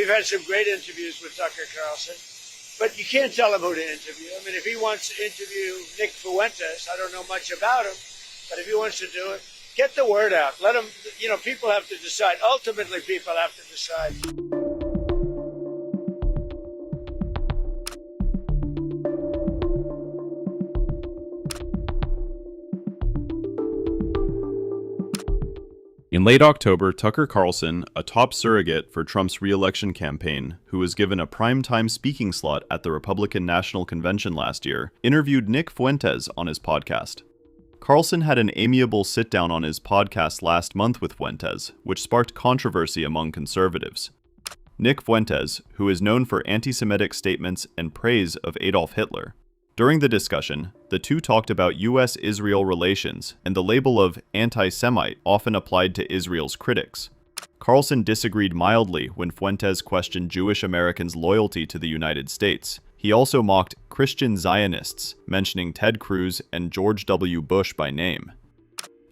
We've had some great interviews with Tucker Carlson, but you can't tell him who to interview. I mean, if he wants to interview Nick Fuentes, I don't know much about him, but if he wants to do it, get the word out. Let him, people have to decide. Ultimately, people have to decide. In late October, Tucker Carlson, a top surrogate for Trump's re-election campaign, who was given a primetime speaking slot at the Republican National Convention last year, interviewed Nick Fuentes on his podcast. Carlson had an amiable sit-down on his podcast last month with Fuentes, which sparked controversy among conservatives. Nick Fuentes, who is known for anti-Semitic statements and praise of Adolf Hitler. During the discussion, the two talked about U.S.-Israel relations and the label of anti-Semite often applied to Israel's critics. Carlson disagreed mildly when Fuentes questioned Jewish Americans' loyalty to the United States. He also mocked Christian Zionists, mentioning Ted Cruz and George W. Bush by name.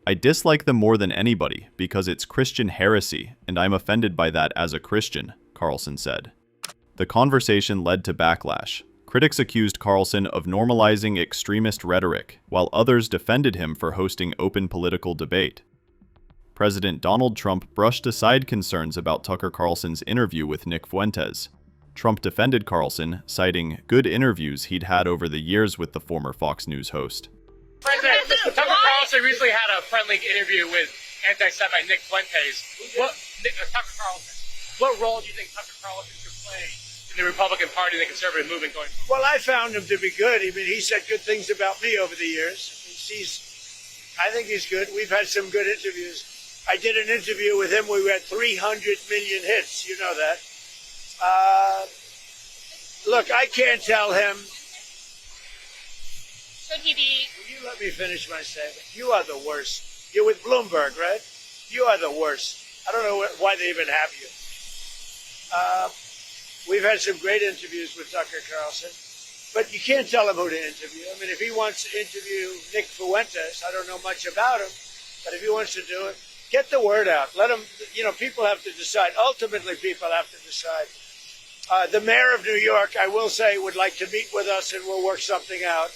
"I dislike them more than anybody because it's Christian heresy, and I'm offended by that as a Christian," Carlson said. The conversation led to backlash. Critics accused Carlson of normalizing extremist rhetoric, while others defended him for hosting open political debate. President Donald Trump brushed aside concerns about Tucker Carlson's interview with Nick Fuentes. Trump defended Carlson, citing good interviews he'd had over the years with the former Fox News host. President, Tucker Carlson recently had a friendly interview with anti-Semite Nick Fuentes. Tucker Carlson, what role do you think Tucker Carlson could play in the Republican Party and the conservative movement going forward? Well, I found him to be good. I mean, he said good things about me over the years. I think he's good. We've had some good interviews. I did an interview with him. We had 300 million hits. You know that. Look, I can't tell him. Should he be? Will you let me finish my statement? You are the worst. You're with Bloomberg, right? You are the worst. I don't know why they even have you. We've had some great interviews with Tucker Carlson, but you can't tell him who to interview. I mean, if he wants to interview Nick Fuentes, I don't know much about him, but if he wants to do it, get the word out. Let him, people have to decide. Ultimately, people have to decide. The mayor of New York, I will say, would like to meet with us and we'll work something out,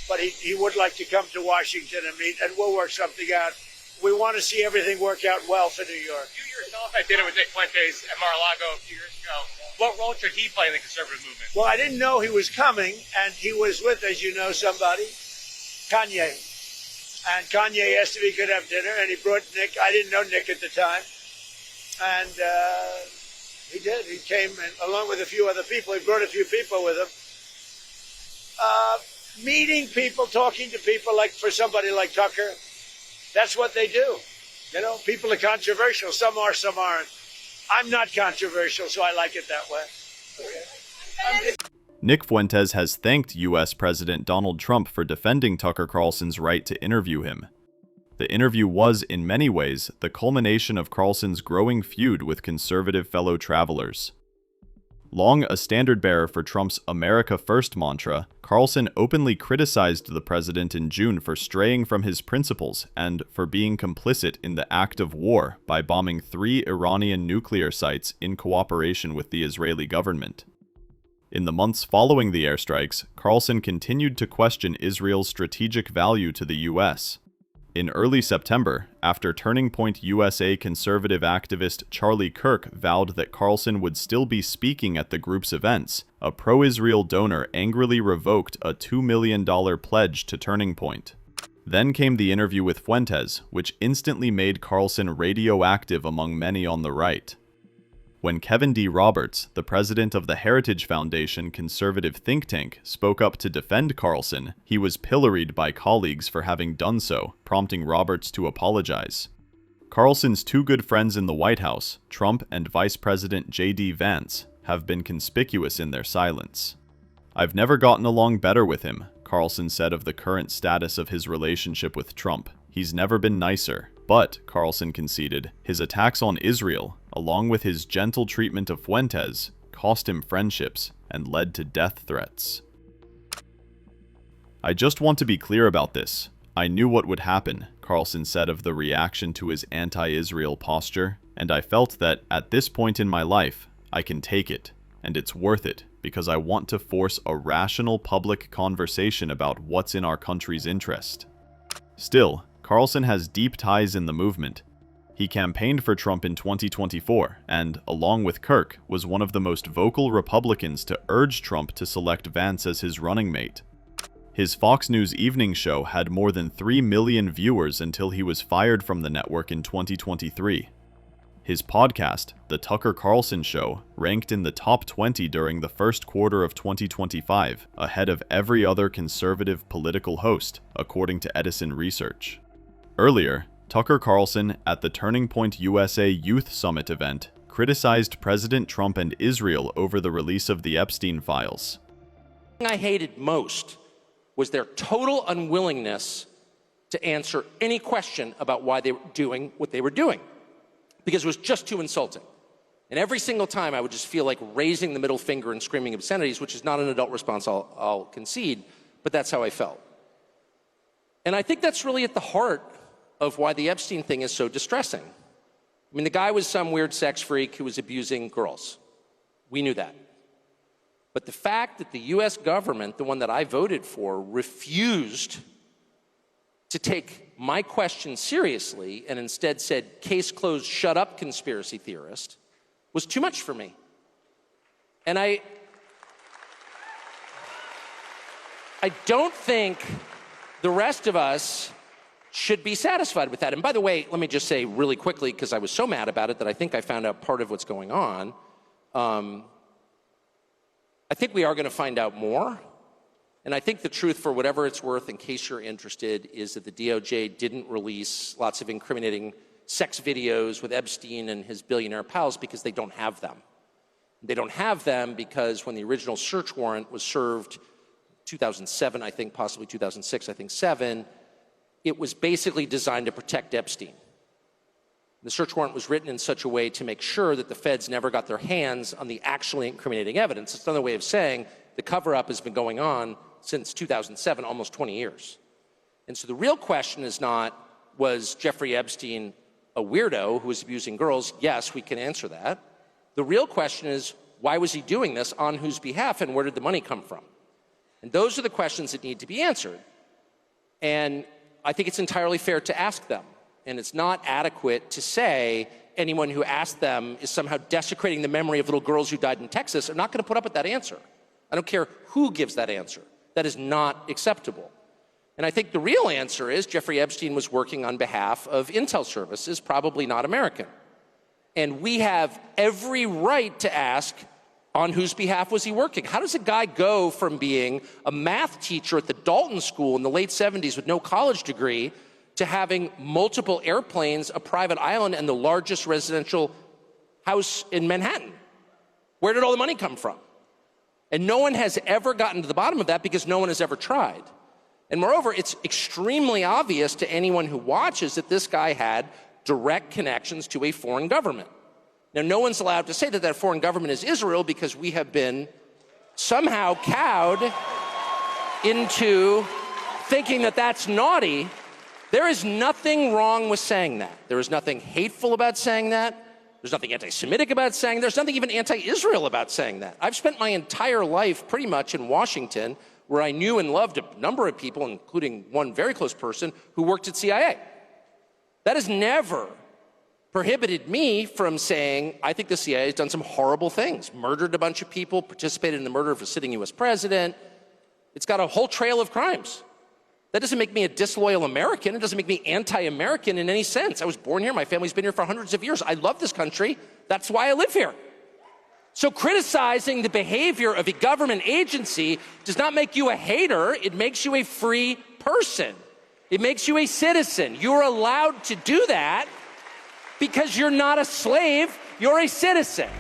but he would like to come to Washington and meet, and we'll work something out. We want to see everything work out well for New York. You yourself had dinner with Nick Fuentes at Mar-a-Lago a few years ago. What role should he play in the conservative movement? Well, I didn't know he was coming, and he was with, as you know, somebody, Kanye. And Kanye asked if he could have dinner, and he brought Nick. I didn't know Nick at the time. And he did. He came, and along with a few other people. He brought a few people with him. Meeting people, talking to people, like for somebody like Tucker, that's what they do. People are controversial. Some are, some aren't. I'm not controversial, so I like it that way. Okay. Nick Fuentes has thanked U.S. President Donald Trump for defending Tucker Carlson's right to interview him. The interview was, in many ways, the culmination of Carlson's growing feud with conservative fellow travelers. Long a standard-bearer for Trump's America First mantra, Carlson openly criticized the president in June for straying from his principles and for being complicit in the act of war by bombing 3 Iranian nuclear sites in cooperation with the Israeli government. In the months following the airstrikes, Carlson continued to question Israel's strategic value to the U.S. In early September, after Turning Point USA conservative activist Charlie Kirk vowed that Carlson would still be speaking at the group's events, a pro-Israel donor angrily revoked a $2 million pledge to Turning Point. Then came the interview with Fuentes, which instantly made Carlson radioactive among many on the right. When Kevin D. Roberts, the president of the Heritage Foundation conservative think tank, spoke up to defend Carlson, he was pilloried by colleagues for having done so, prompting Roberts to apologize. Carlson's two good friends in the White House, Trump and Vice President J.D. Vance, have been conspicuous in their silence. "I've never gotten along better with him," Carlson said of the current status of his relationship with Trump. "He's never been nicer." But, Carlson conceded, his attacks on Israel, along with his gentle treatment of Fuentes, cost him friendships and led to death threats. "I just want to be clear about this. I knew what would happen," Carlson said of the reaction to his anti-Israel posture, "and I felt that, at this point in my life, I can take it, and it's worth it because I want to force a rational public conversation about what's in our country's interest. Still, Carlson has deep ties in the movement. He campaigned for Trump in 2024 and, along with Kirk, was one of the most vocal Republicans to urge Trump to select Vance as his running mate. His Fox News evening show had more than 3 million viewers until he was fired from the network in 2023. His podcast, The Tucker Carlson Show, ranked in the top 20 during the first quarter of 2025, ahead of every other conservative political host, according to Edison Research. Earlier, Tucker Carlson, at the Turning Point USA Youth Summit event, criticized President Trump and Israel over the release of the Epstein files. The thing I hated most was their total unwillingness to answer any question about why they were doing what they were doing, because it was just too insulting. And every single time I would just feel like raising the middle finger and screaming obscenities, which is not an adult response, I'll concede, but that's how I felt. And I think that's really at the heart of why the Epstein thing is so distressing. I mean, the guy was some weird sex freak who was abusing girls. We knew that. But the fact that the US government, the one that I voted for, refused to take my question seriously and instead said, case closed, shut up, conspiracy theorist, was too much for me. And I don't think the rest of us should be satisfied with that. And by the way, let me just say really quickly, because I was so mad about it that I think I found out part of what's going on. I think we are going to find out more. And I think the truth, for whatever it's worth, in case you're interested, is that the DOJ didn't release lots of incriminating sex videos with Epstein and his billionaire pals because they don't have them. They don't have them because when the original search warrant was served, 2007, I think, possibly 2006, I think 7, it was basically designed to protect Epstein. The search warrant was written in such a way to make sure that the feds never got their hands on the actually incriminating evidence. It's another way of saying the cover-up has been going on since 2007, almost 20 years. And so the real question is not, was Jeffrey Epstein a weirdo who was abusing girls? Yes, we can answer that. The real question is, why was he doing this, on whose behalf, and where did the money come from? And those are the questions that need to be answered. And I think it's entirely fair to ask them. And it's not adequate to say anyone who asked them is somehow desecrating the memory of little girls who died in Texas. I'm not going to put up with that answer. I don't care who gives that answer. That is not acceptable. And I think the real answer is Jeffrey Epstein was working on behalf of intel services, probably not American. And we have every right to ask, on whose behalf was he working? How does a guy go from being a math teacher at the Dalton School in the late 70s with no college degree to having multiple airplanes, a private island, and the largest residential house in Manhattan? Where did all the money come from? And no one has ever gotten to the bottom of that because no one has ever tried. And moreover, it's extremely obvious to anyone who watches that this guy had direct connections to a foreign government. Now, no one's allowed to say that that foreign government is Israel because we have been somehow cowed into thinking that that's naughty. There is nothing wrong with saying that. There is nothing hateful about saying that. There's nothing anti-Semitic about saying that. There's nothing even anti-Israel about saying that. I've spent my entire life pretty much in Washington, where I knew and loved a number of people, including one very close person, who worked at CIA. That has never prohibited me from saying, I think the CIA has done some horrible things, murdered a bunch of people, participated in the murder of a sitting US president. It's got a whole trail of crimes. That doesn't make me a disloyal American. It doesn't make me anti-American in any sense. I was born here. My family's been here for hundreds of years. I love this country. That's why I live here. So criticizing the behavior of a government agency does not make you a hater. It makes you a free person. It makes you a citizen. You're allowed to do that because you're not a slave. You're a citizen.